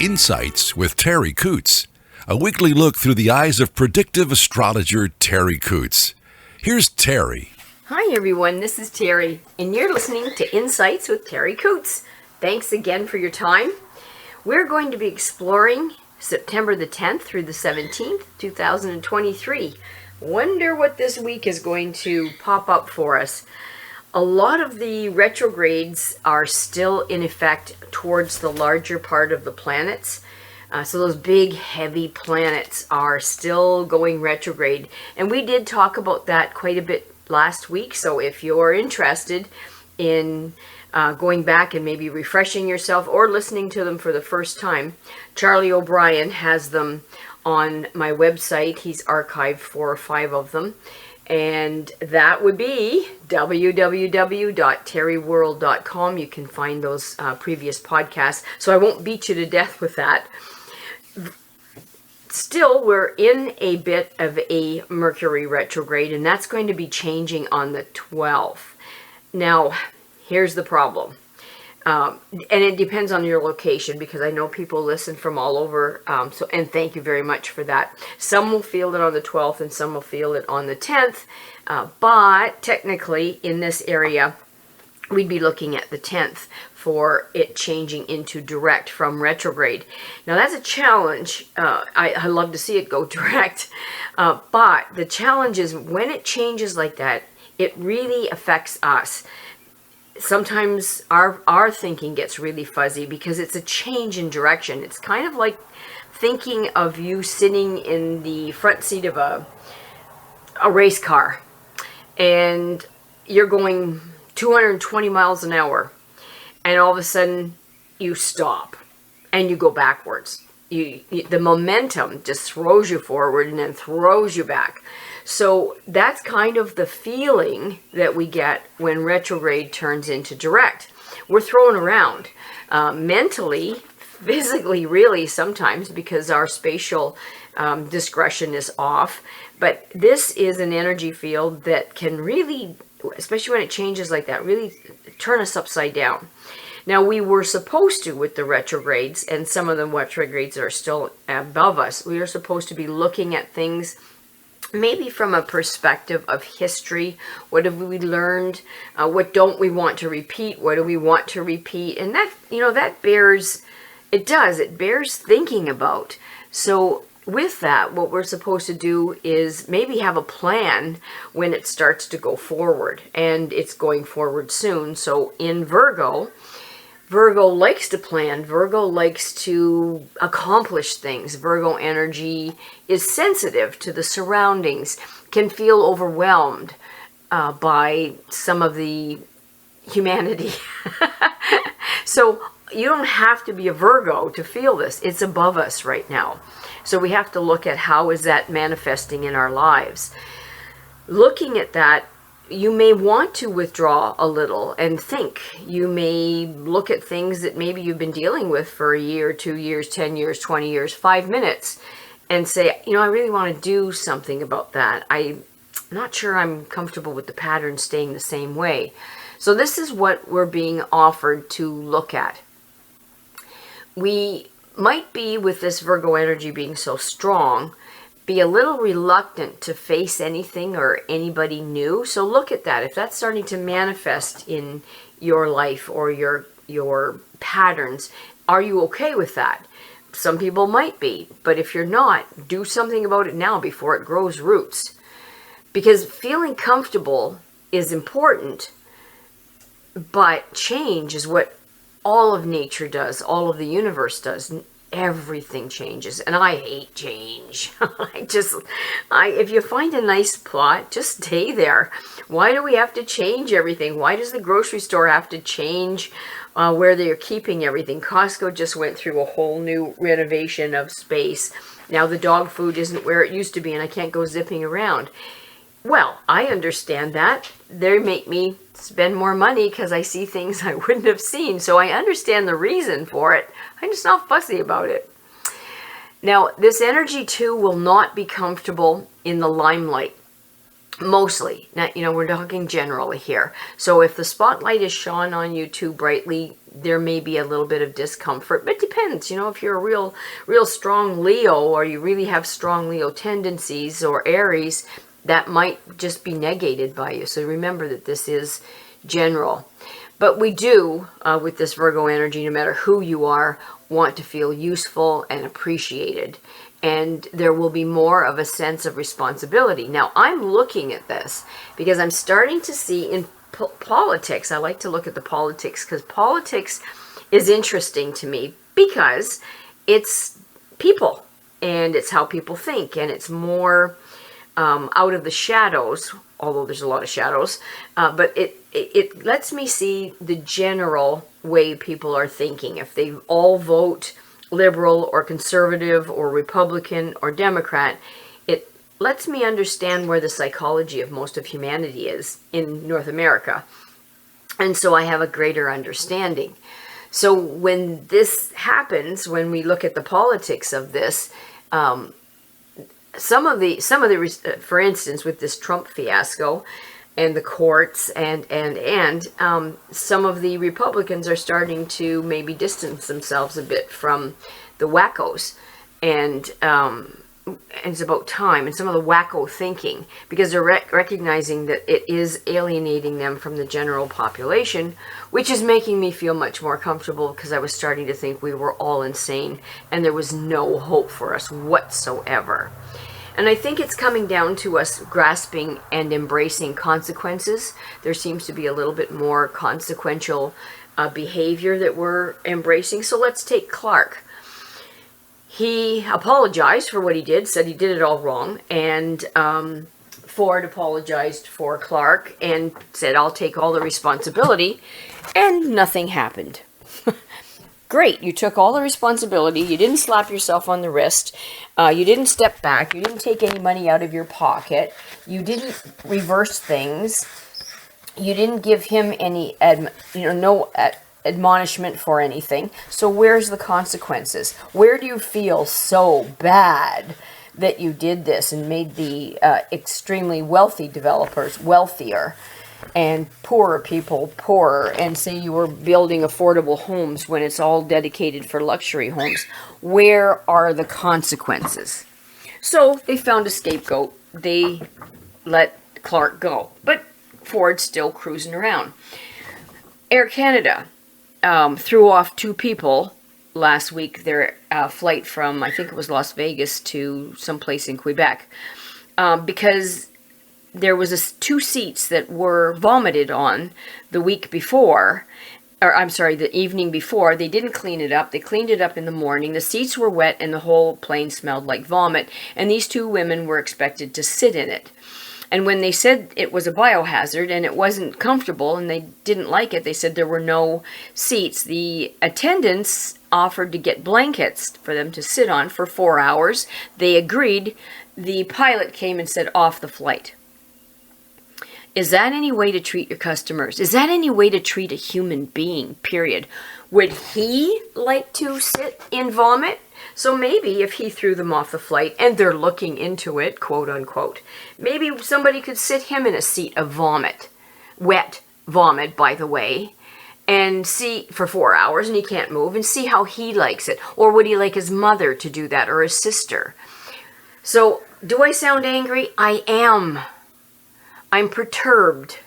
Insights with Terri Coots, a weekly look through the eyes of predictive astrologer Terri Coots. Here's Terri. Hi everyone, this is Terri, and you're listening to Insights with Terri Coots. Thanks again for your time. We're going to be exploring September the 10th through the 17th, 2023. Wonder what this week is going to pop up for us. A lot of the retrogrades are still in effect towards the larger part of the planets. So those big, heavy planets are still going retrograde. And we did talk about that quite a bit last week. So if you're interested in going back and maybe refreshing yourself or listening to them for the first time, Charlie O'Brien has them on my website. He's archived 4 or 5 of them. And that would be www.terriworld.com. You can find those previous podcasts. So I won't beat you to death with that. Still, we're in a bit of a Mercury retrograde, and that's going to be changing on the 12th. Now, here's the problem. And it depends on your location, because I know people listen from all over, and thank you very much for that. Some will feel it on the 12th and some will feel it on the 10th, but technically in this area we'd be looking at the 10th for it changing into direct from retrograde. Now that's a challenge. I love to see it go direct, but the challenge is when it changes like that, it really affects us. Sometimes our thinking gets really fuzzy because it's a change in direction. It's kind of like thinking of you sitting in the front seat of a race car and you're going 220 miles an hour and all of a sudden you stop and you go backwards. The momentum just throws you forward and then throws you back. So that's kind of the feeling that we get when retrograde turns into direct. We're thrown around mentally, physically, really sometimes, because our spatial discretion is off. But this is an energy field that can really, especially when it changes like that, really turn us upside down. Now, we were supposed to, with the retrogrades, and some of the retrogrades are still above us, we are supposed to be looking at things maybe from a perspective of history. What have we learned? What don't we want to repeat? What do we want to repeat? And that, that bears thinking about. So with that, what we're supposed to do is maybe have a plan when it starts to go forward, and it's going forward soon. So in Virgo likes to plan. Virgo likes to accomplish things. Virgo energy is sensitive to the surroundings, can feel overwhelmed by some of the humanity. So you don't have to be a Virgo to feel this. It's above us right now. So we have to look at how is that manifesting in our lives. Looking at that, you may want to withdraw a little and think. You may look at things that maybe you've been dealing with for a year, 2 years, 10 years, 20 years, 5 minutes, and say, I really want to do something about that. I'm not sure I'm comfortable with the pattern staying the same way. So this is what we're being offered to look at. We might be, with this Virgo energy being so strong, be a little reluctant to face anything or anybody new. So look at that. If that's starting to manifest in your life or your patterns, are you okay with that? Some people might be, but if you're not, do something about it now before it grows roots. Because feeling comfortable is important, but change is what all of nature does, all of the universe does. Everything changes, and I hate change. If you find a nice plot, just stay there. Why do we have to change everything? Why does the grocery store have to change where they're keeping everything? Costco just went through a whole new renovation of space. Now the dog food isn't where it used to be, and I can't go zipping around. Well, I understand that. They make me spend more money because I see things I wouldn't have seen. So I understand the reason for it. I'm just not fussy about it. Now, this energy too will not be comfortable in the limelight. Mostly. Now, we're talking generally here. So if the spotlight is shone on you too brightly, there may be a little bit of discomfort, but it depends. If you're a real strong Leo, or you really have strong Leo tendencies, or Aries, that might just be negated by you. So remember that this is general. But we do, with this Virgo energy, no matter who you are, want to feel useful and appreciated. And there will be more of a sense of responsibility. Now, I'm looking at this because I'm starting to see in politics, I like to look at the politics, because politics is interesting to me because it's people and it's how people think, and it's more out of the shadows, although there's a lot of shadows, but it lets me see the general way people are thinking. If they all vote liberal or conservative or Republican or Democrat, it lets me understand where the psychology of most of humanity is in North America. And so I have a greater understanding. So when this happens, when we look at the politics of this, some of the for instance, with this Trump fiasco and the courts and some of the Republicans are starting to maybe distance themselves a bit from the wackos, and it's about time, and some of the wacko thinking, because they're recognizing that it is alienating them from the general population, which is making me feel much more comfortable, because I was starting to think we were all insane and there was no hope for us whatsoever. And I think it's coming down to us grasping and embracing consequences. There seems to be a little bit more consequential behavior that we're embracing. So let's take Clark. He apologized for what he did, said he did it all wrong, and Ford apologized for Clark and said, I'll take all the responsibility, and nothing happened. Great, you took all the responsibility, you didn't slap yourself on the wrist, you didn't step back, you didn't take any money out of your pocket, you didn't reverse things, you didn't give him any, admonishment for anything. So where's the consequences? Where do you feel so bad that you did this and made the extremely wealthy developers wealthier and poorer people poorer, and say you were building affordable homes when it's all dedicated for luxury homes? Where are the consequences? So they found a scapegoat. They let Clark go, but Ford's still cruising around. Air Canada threw off 2 people last week, their flight from, I think it was Las Vegas to someplace in Quebec, because there was 2 seats that were vomited on the week before, or I'm sorry, the evening before. They didn't clean it up. They cleaned it up in the morning. The seats were wet and the whole plane smelled like vomit, and these 2 women were expected to sit in it. And when they said it was a biohazard and it wasn't comfortable and they didn't like it, they said there were no seats. The attendants offered to get blankets for them to sit on for 4 hours. They agreed. The pilot came and said, off the flight. Is that any way to treat your customers? Is that any way to treat a human being, period? Would he like to sit in vomit? So maybe if he threw them off the flight and they're looking into it, quote unquote, maybe somebody could sit him in a seat of vomit, wet vomit, by the way, and see for 4 hours, and he can't move, and see how he likes it. Or would he like his mother to do that, or his sister? So do I sound angry? I am. I'm perturbed.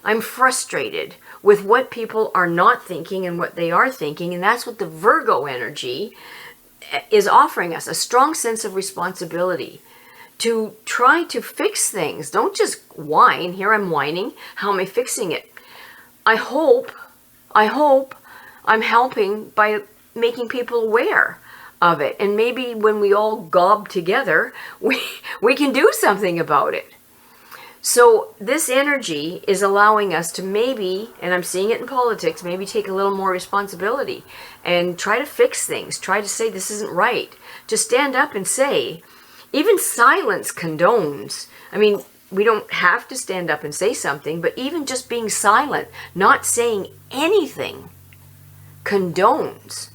I'm frustrated with what people are not thinking and what they are thinking, and that's what the Virgo energy is offering us, a strong sense of responsibility to try to fix things. Don't just whine. Here I'm whining. How am I fixing it? I hope I'm helping by making people aware of it. And maybe when we all gob together, we can do something about it. So this energy is allowing us to maybe, and I'm seeing it in politics, maybe take a little more responsibility and try to fix things, try to say this isn't right, to stand up and say, even silence condones. I mean, we don't have to stand up and say something, but even just being silent, not saying anything, condones.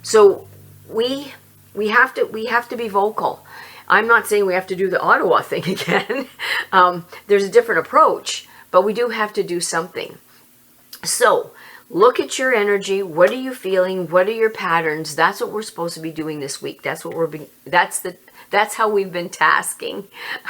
So we have to be vocal. I'm not saying we have to do the Ottawa thing again. There's a different approach, but we do have to do something. So look at your energy. What are you feeling? What are your patterns? That's what we're supposed to be doing this week. That's how we've been tasking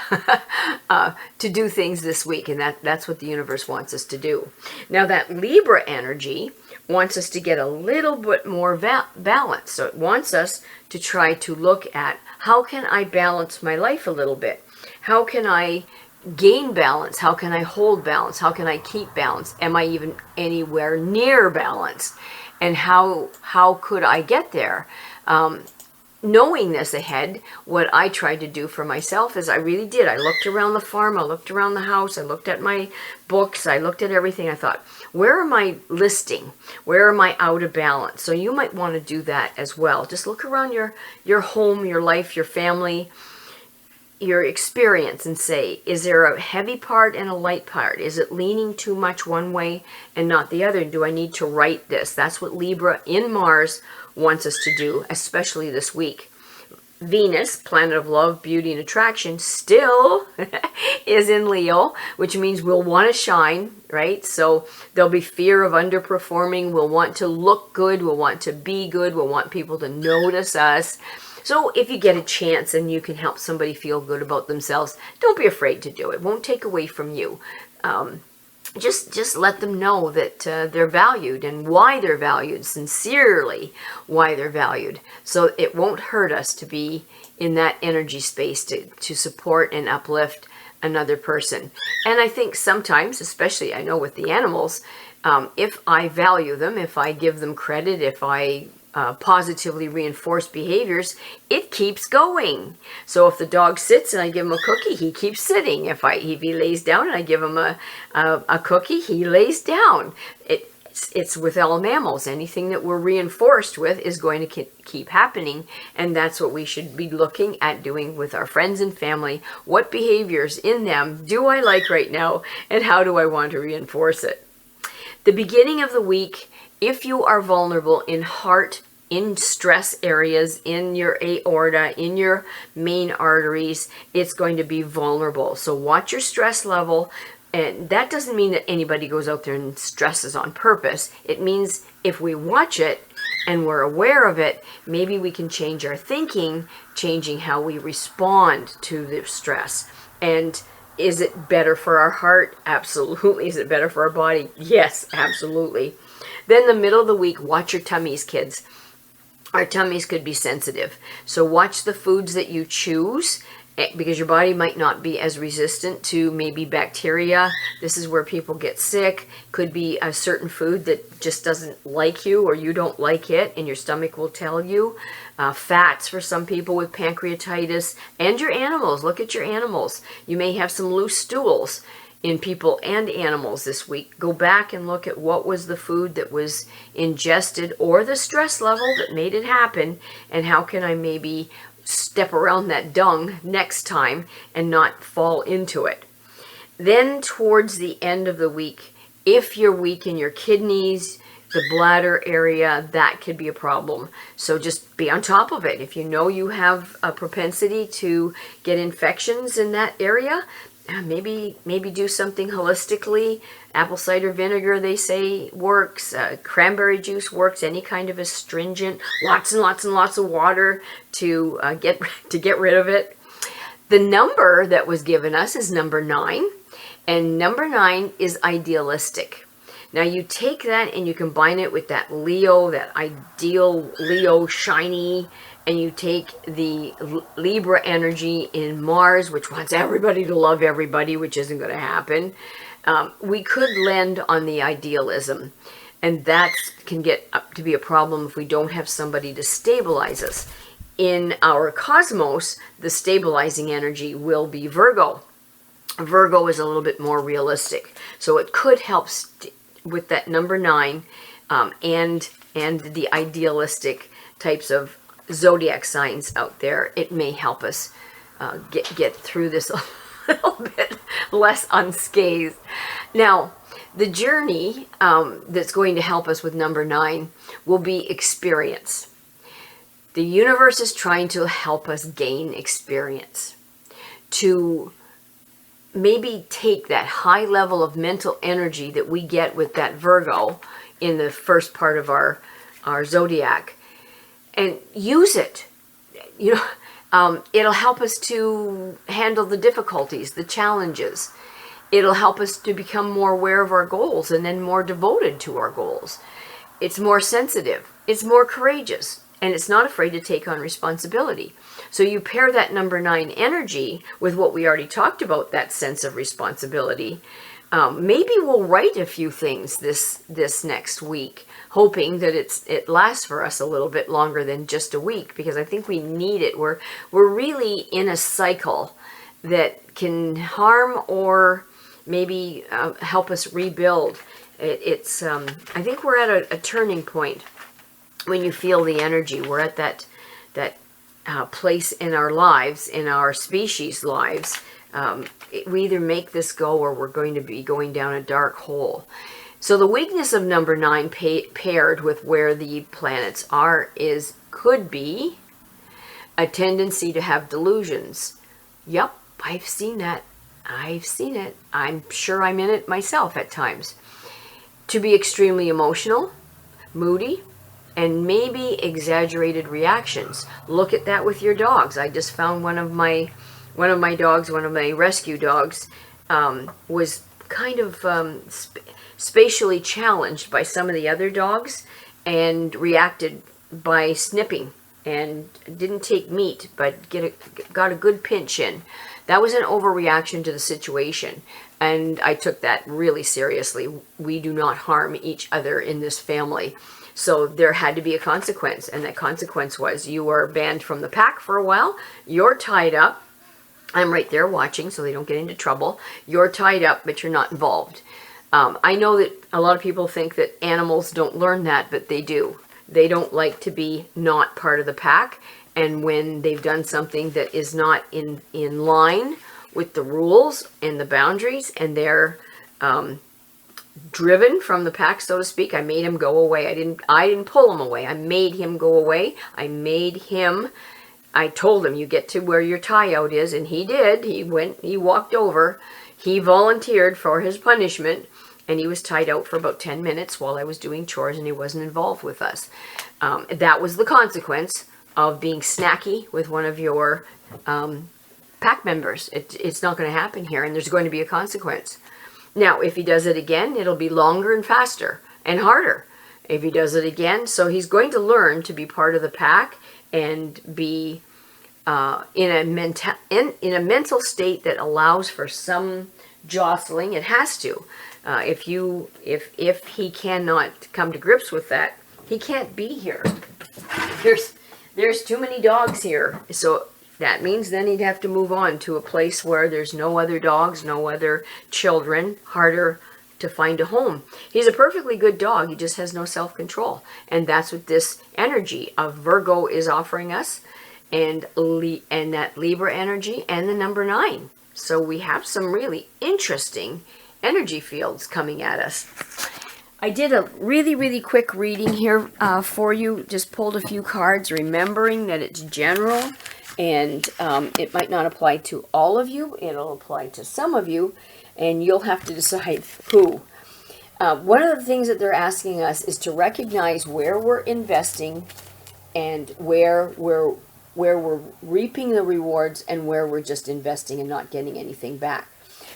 to do things this week, and that's what the universe wants us to do. Now that Libra energy wants us to get a little bit more balance. So it wants us to try to look at, how can I balance my life a little bit? How can I gain balance? How can I hold balance? How can I keep balance? Am I even anywhere near balance? And how could I get there? Knowing this ahead, what I tried to do for myself is I looked around the farm, I looked around the house, I looked at my books, I looked at everything. I thought, where am I listing? Where am I out of balance? So you might want to do that as well. Just look around your home, your life, your family, your experience, and say, is there a heavy part and a light part? Is it leaning too much one way and not the other? Do I need to right this? That's what Libra in Mars wants us to do, especially this week. Venus, planet of love, beauty, and attraction, still is in Leo, which means we'll want to shine, right? So there'll be fear of underperforming. We'll want to look good. We'll want to be good. We'll want people to notice us. So if you get a chance and you can help somebody feel good about themselves, don't be afraid to do it. It won't take away from you. Just let them know that they're valued and why they're valued, sincerely why they're valued. So it won't hurt us to be in that energy space to support and uplift another person. And I think sometimes, especially I know with the animals, if I value them, if I give them credit, if I positively reinforce behaviors, it keeps going. So if the dog sits and I give him a cookie, he keeps sitting. If he lays down and I give him a cookie, he lays down. It's with all mammals. Anything that we're reinforced with is going to keep happening, and that's what we should be looking at doing with our friends and family. What behaviors in them do I like right now, and how do I want to reinforce it? The beginning of the week, if you are vulnerable in heart, in stress areas, in your aorta, in your main arteries, it's going to be vulnerable. So watch your stress level. And that doesn't mean that anybody goes out there and stresses on purpose. It means if we watch it and we're aware of it, maybe we can change our thinking, changing how we respond to the stress. And is it better for our heart? Absolutely. Is it better for our body? Yes, absolutely. Then the middle of the week, watch your tummies, kids. Our tummies could be sensitive. So watch the foods that you choose, because your body might not be as resistant to maybe bacteria. This is where people get sick. Could be a certain food that just doesn't like you, or you don't like it, and your stomach will tell you. Fats for some people with pancreatitis. And your animals. Look at your animals. You may have some loose stools in people and animals this week. Go back and look at what was the food that was ingested, or the stress level that made it happen, and how can I maybe step around that dung next time and not fall into it. Then towards the end of the week, if you're weak in your kidneys, the bladder area, that could be a problem. So just be on top of it. If you know you have a propensity to get infections in that area, maybe do something holistically. Apple cider vinegar, they say, works. Cranberry juice works. Any kind of astringent. Lots and lots and lots of water to get rid of it. The number that was given us is number 9, and number 9 is idealistic. Now you take that and you combine it with that Leo, that ideal Leo, shiny, and you take the Libra energy in Mars, which wants everybody to love everybody, which isn't going to happen. We could land on the idealism, and that can get up to be a problem if we don't have somebody to stabilize us. In our cosmos, the stabilizing energy will be Virgo. Virgo is a little bit more realistic, so it could help with that number 9 and the idealistic types of zodiac signs out there. It may help us get through this a little bit less unscathed. Now, the journey that's going to help us with number 9 will be experience. The universe is trying to help us gain experience, to maybe take that high level of mental energy that we get with that Virgo in the first part of our zodiac and use it. It'll help us to handle the difficulties, the challenges. It'll help us to become more aware of our goals and then more devoted to our goals. It's more sensitive. It's more courageous. And it's not afraid to take on responsibility. So you pair that number 9 energy with what we already talked about, that sense of responsibility. Maybe we'll write a few things this next week, hoping that it lasts for us a little bit longer than just a week, because I think we need it. We're really in a cycle that can harm or maybe help us rebuild. I think we're at a turning point when you feel the energy. We're at that place in our lives, in our species' lives. We either make this go or we're going to be going down a dark hole. So the weakness of number 9 paired with where the planets are could be a tendency to have delusions. Yep, I've seen that. I've seen it. I'm sure I'm in it myself at times. To be extremely emotional, moody, and maybe exaggerated reactions. Look at that with your dogs. I just found one of my rescue dogs, was kind of spatially challenged by some of the other dogs and reacted by snipping and didn't take meat, but got a good pinch in. That was an overreaction to the situation, and I took that really seriously. We do not harm each other in this family. So there had to be a consequence, and that consequence was you are banned from the pack for a while. You're tied up. I'm right there watching so they don't get into trouble. You're tied up, but you're not involved. I know that a lot of people think that animals don't learn that, but they do. They don't like to be not part of the pack, and when they've done something that is not in line with the rules and the boundaries, and they're driven from the pack, so to speak, I made him go away. I didn't pull him away. I made him go away. I told him, you get to where your tie out is, and he did. He walked over. He volunteered for his punishment, and he was tied out for about 10 minutes while I was doing chores, and he wasn't involved with us. That was the consequence of being snacky with one of your pack members. It's not going to happen here, and there's going to be a consequence. Now, if he does it again, it'll be longer and faster and harder. If he does it again, so he's going to learn to be part of the pack and be in a mental state that allows for some jostling. It has to. If he cannot come to grips with that, he can't be here. There's too many dogs here, so that means then he'd have to move on to a place where there's no other dogs, no other children, harder to find a home. He's a perfectly good dog, he just has no self-control. And that's what this energy of Virgo is offering us, and that Libra energy and the number 9. So we have some really interesting energy fields coming at us. I did a really, really quick reading here for you. Just pulled a few cards, remembering that it's general, and it might not apply to all of you. It'll apply to some of you, and you'll have to decide who. One of the things that they're asking us is to recognize where we're investing and where we're reaping the rewards and where we're just investing and not getting anything back.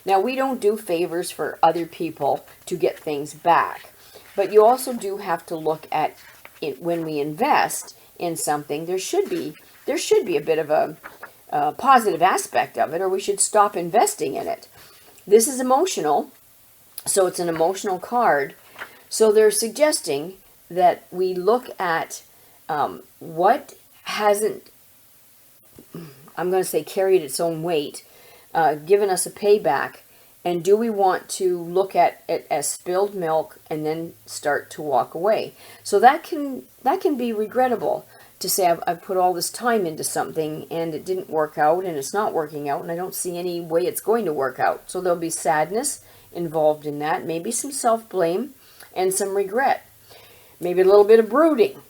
Now, we don't do favors for other people to get things back, but you also do have to look at it when we invest in something. There should be a bit of a positive aspect of it, or we should stop investing in it. This is emotional, so it's an emotional card. So they're suggesting that we look at what hasn't, I'm going to say, carried its own weight, given us a payback, and do we want to look at it as spilled milk and then start to walk away? So that can be regrettable, to say I've put all this time into something and it didn't work out, and it's not working out, and I don't see any way it's going to work out. So there'll be sadness involved in that, maybe some self-blame and some regret, maybe a little bit of brooding,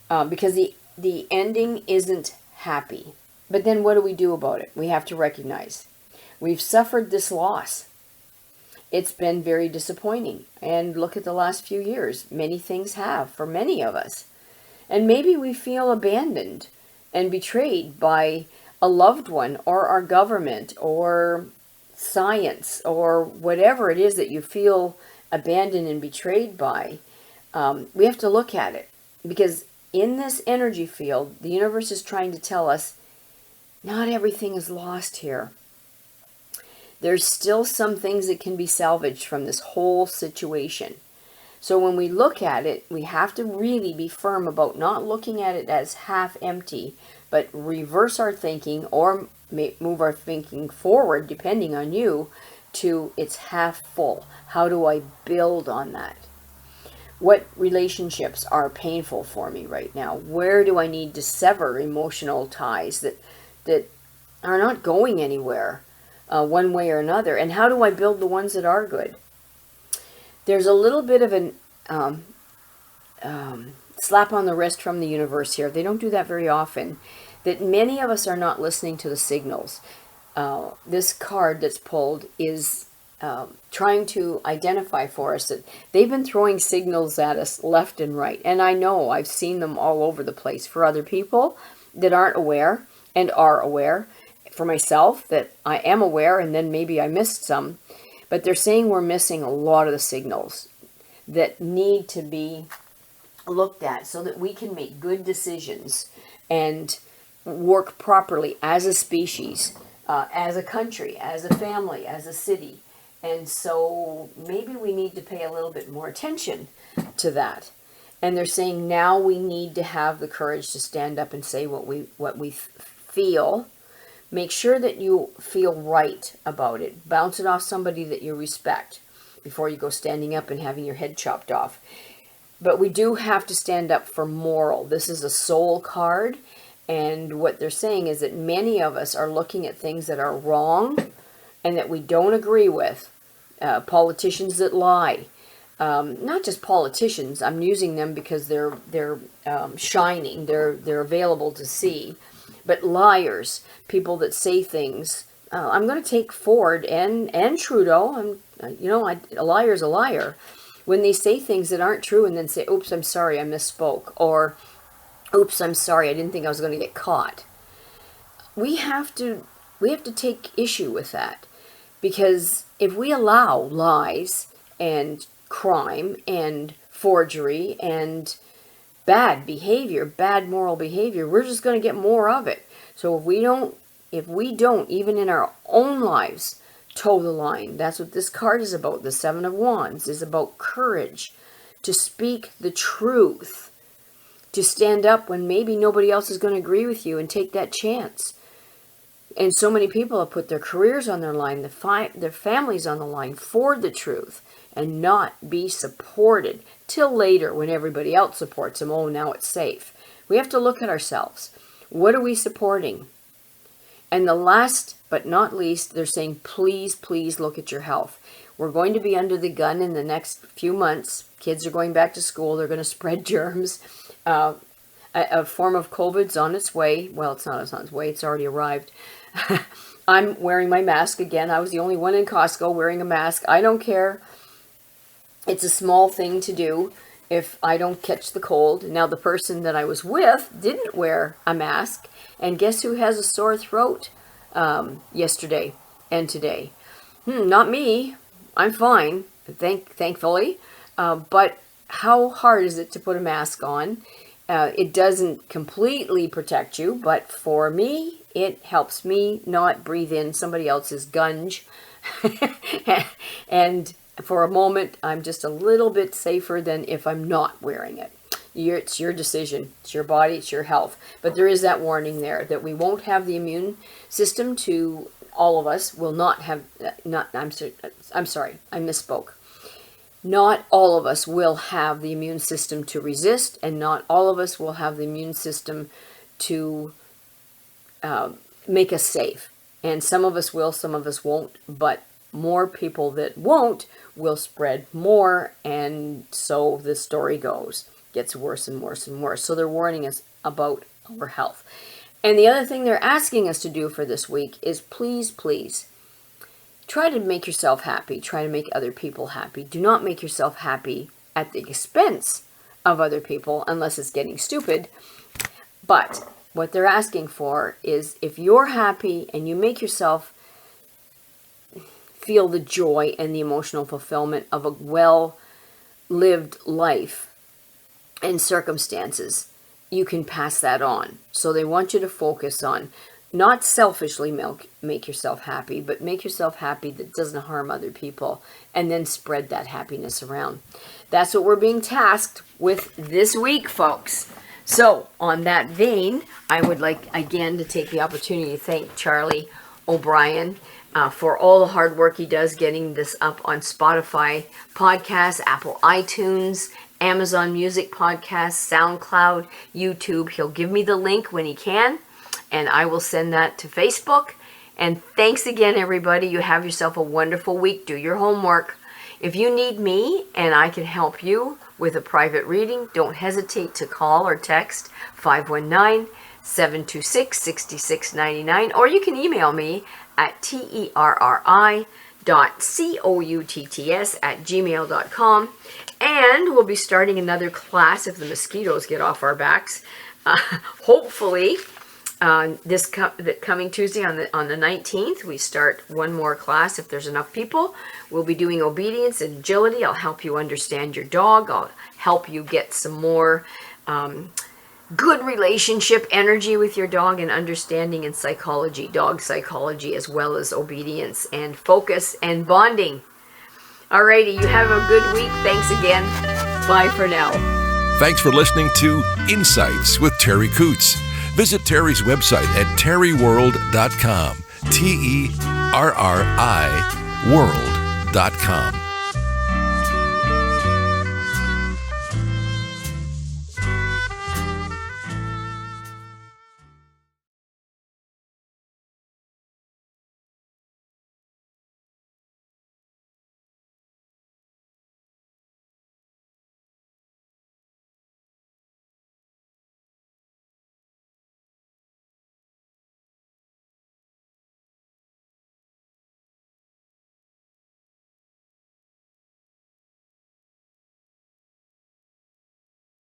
because the ending isn't happy. But then what do we do about it? We have to recognize we've suffered this loss. It's been very disappointing. And look at the last few years. Many things have for many of us. And maybe we feel abandoned and betrayed by a loved one or our government or science or whatever it is that you feel abandoned and betrayed by. We have to look at it, because in this energy field, the universe is trying to tell us not everything is lost here. There's still some things that can be salvaged from this whole situation. So when we look at it, we have to really be firm about not looking at it as half empty, but reverse our thinking or move our thinking forward, depending on you, to it's half full. How do I build on that? What relationships are painful for me right now? Where do I need to sever emotional ties that are not going anywhere one way or another? And how do I build the ones that are good? There's a little bit of an slap on the wrist from the universe here. They don't do that very often. That many of us are not listening to the signals. This card that's pulled is trying to identify for us that they've been throwing signals at us left and right. And I know I've seen them all over the place for other people that aren't aware and are aware. For myself, that I am aware, and then maybe I missed some. But they're saying we're missing a lot of the signals that need to be looked at so that we can make good decisions and work properly as a species, as a country, as a family, as a city. And so maybe we need to pay a little bit more attention to that. And they're saying now we need to have the courage to stand up and say what we feel. Make sure that you feel right about it. Bounce it off somebody that you respect before you go standing up and having your head chopped off. But we do have to stand up for moral. This is a soul card. And what they're saying is that many of us are looking at things that are wrong and that we don't agree with. Politicians that lie. Not just politicians. I'm using them because they're shining. They're available to see. But liars, people that say things. I'm going to take Ford and Trudeau. A liar's a liar. When they say things that aren't true and then say, oops, I'm sorry, I misspoke. Or, oops, I'm sorry, I didn't think I was going to get caught. We have to take issue with that. Because if we allow lies and crime and forgery and bad behavior, bad moral behavior, we're just going to get more of it. So if we don't, even in our own lives, toe the line. That's what this card is about. The Seven of Wands is about courage, to speak the truth, to stand up when maybe nobody else is going to agree with you and take that chance. And so many people have put their careers on their line, their families on the line for the truth, and not be supported till later when everybody else supports them. Oh, now it's safe. We have to look at ourselves. What are we supporting? And the last but not least, they're saying, please, please look at your health. We're going to be under the gun in the next few months. Kids are going back to school. They're going to spread germs. A form of COVID's on its way. Well, it's not on its way. It's already arrived. I'm wearing my mask again. I was the only one in Costco wearing a mask. I don't care. It's a small thing to do if I don't catch the cold. Now, the person that I was with didn't wear a mask. And guess who has a sore throat yesterday and today? Not me. I'm fine, thankfully. But how hard is it to put a mask on? It doesn't completely protect you, but for me, it helps me not breathe in somebody else's gunge. And for a moment, I'm just a little bit safer than if I'm not wearing it. It's your decision. It's your body. It's your health. But there is that warning there that we won't have the immune system to, all of us will not have, I'm sorry, I misspoke. Not all of us will have the immune system to resist, and not all of us will have the immune system to make us safe. And some of us will, some of us won't, but more people that won't will spread more, and so the story goes. Gets worse and worse and worse. So they're warning us about our health. And the other thing they're asking us to do for this week is please, please, try to make yourself happy. Try to make other people happy. Do not make yourself happy at the expense of other people unless it's getting stupid. But what they're asking for is if you're happy and you make yourself feel the joy and the emotional fulfillment of a well-lived life and circumstances, you can pass that on. So they want you to focus on not selfishly make yourself happy, but make yourself happy that doesn't harm other people, and then spread that happiness around. That's what we're being tasked with this week, folks. So on that vein, I would like again to take the opportunity to thank Charlie O'Brien for all the hard work he does getting this up on Spotify podcasts, Apple iTunes, Amazon Music Podcasts, SoundCloud, YouTube. He'll give me the link when he can, and I will send that to Facebook. And thanks again, everybody. You have yourself a wonderful week. Do your homework. If you need me and I can help you with a private reading, don't hesitate to call or text 519-726-6699, or you can email me at terri.coutts@gmail.com. And we'll be starting another class if the mosquitoes get off our backs. Hopefully, this coming Tuesday on the 19th, we start one more class if there's enough people. We'll be doing obedience and agility. I'll help you understand your dog. I'll help you get some more good relationship energy with your dog and understanding and psychology, dog psychology, as well as obedience and focus and bonding. Alrighty, you have a good week. Thanks again. Bye for now. Thanks for listening to Insights with Terri Coots. Visit Terri's website at terriworld.com. TERRI world.com.